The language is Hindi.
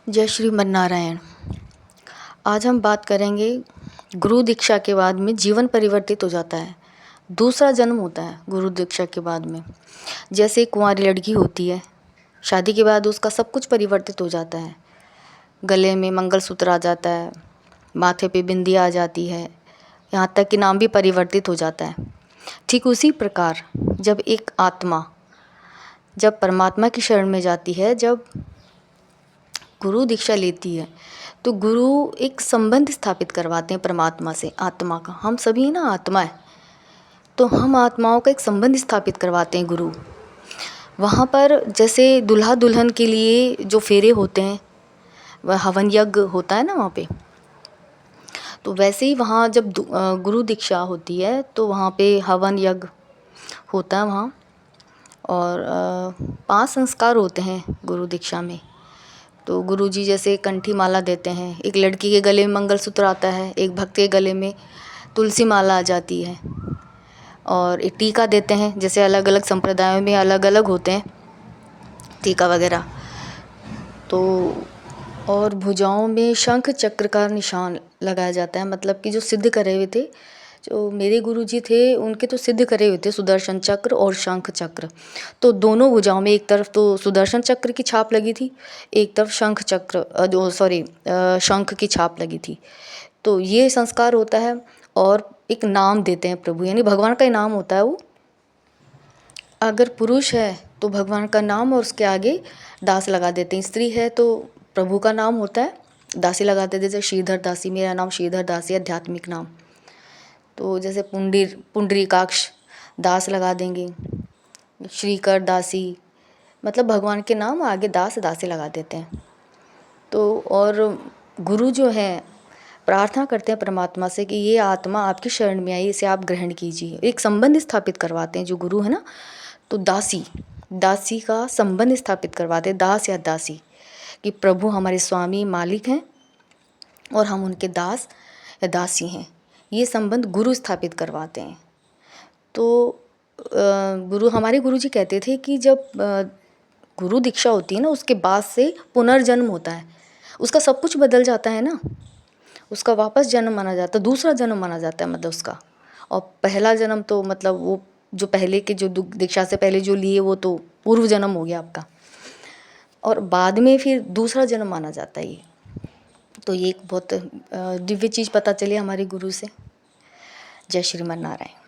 जय श्रीमन नारायण। आज हम बात करेंगे गुरु दीक्षा के बाद में जीवन परिवर्तित हो जाता है, दूसरा जन्म होता है गुरु दीक्षा के बाद में। जैसे एक कुंवारी लड़की होती है, शादी के बाद उसका सब कुछ परिवर्तित हो जाता है। गले में मंगलसूत्र आ जाता है, माथे पे बिंदी आ जाती है, यहाँ तक कि नाम भी परिवर्तित हो जाता है। ठीक उसी प्रकार जब एक आत्मा जब परमात्मा की शरण में जाती है, जब गुरु दीक्षा लेती है, तो गुरु एक संबंध स्थापित करवाते हैं परमात्मा से, आत्मा का। हम सभी ना आत्मा है, तो हम आत्माओं का एक संबंध स्थापित करवाते हैं गुरु। वहाँ पर जैसे दूल्हा दुल्हन के लिए जो फेरे होते हैं, वह हवन यज्ञ होता है ना वहाँ पे, तो वैसे ही वहाँ जब गुरु दीक्षा होती है तो वहाँ पे हवन यज्ञ होता है वहाँ। और 5 संस्कार होते हैं गुरु दीक्षा में। तो गुरुजी जैसे कंठी माला देते हैं, एक लड़की के गले में मंगलसूत्र आता है, एक भक्त के गले में तुलसी माला आ जाती है, और एक टीका देते हैं। जैसे अलग अलग संप्रदायों में अलग अलग होते हैं टीका वगैरह। तो और भुजाओं में शंख चक्र का निशान लगाया जाता है, मतलब कि जो सिद्ध करे हुए थे, जो मेरे गुरुजी थे उनके तो सिद्ध करे हुए थे सुदर्शन चक्र और शंख चक्र। तो दोनों भुजाओं में एक तरफ तो सुदर्शन चक्र की छाप लगी थी, एक तरफ शंख की छाप लगी थी। तो ये संस्कार होता है। और एक नाम देते हैं प्रभु, यानी भगवान का ही नाम होता है वो। अगर पुरुष है तो भगवान का नाम और उसके आगे दास लगा देते हैं, स्त्री है तो प्रभु का नाम होता है, दासी लगा देते। जैसे श्रीधर दासी, मेरा नाम श्रीधर दासी, आध्यात्मिक नाम। तो जैसे पुंडरीकाक्ष दास लगा देंगे, श्रीकर दासी, मतलब भगवान के नाम आगे दास दासी लगा देते हैं। तो और गुरु जो है प्रार्थना करते हैं परमात्मा से कि ये आत्मा आपकी शरण में आई, इसे आप ग्रहण कीजिए। एक संबंध स्थापित करवाते हैं जो गुरु है ना। तो दासी का संबंध स्थापित करवाते हैं, दास या दासी, कि प्रभु हमारे स्वामी मालिक हैं और हम उनके दास या दासी हैं। ये संबंध गुरु स्थापित करवाते हैं। तो हमारे गुरुजी कहते थे कि जब गुरु दीक्षा होती है ना, उसके बाद से पुनर्जन्म होता है, उसका सब कुछ बदल जाता है ना, उसका वापस जन्म माना जाता है, दूसरा जन्म माना जाता है मतलब उसका। और पहला जन्म तो मतलब वो जो पहले के जो दीक्षा से पहले जो लिए वो तो पूर्व जन्म हो गया आपका, और बाद में फिर दूसरा जन्म माना जाता है ये। तो ये एक बहुत दिव्य चीज़ पता चली हमारे गुरु से। जय श्रीमन नारायण।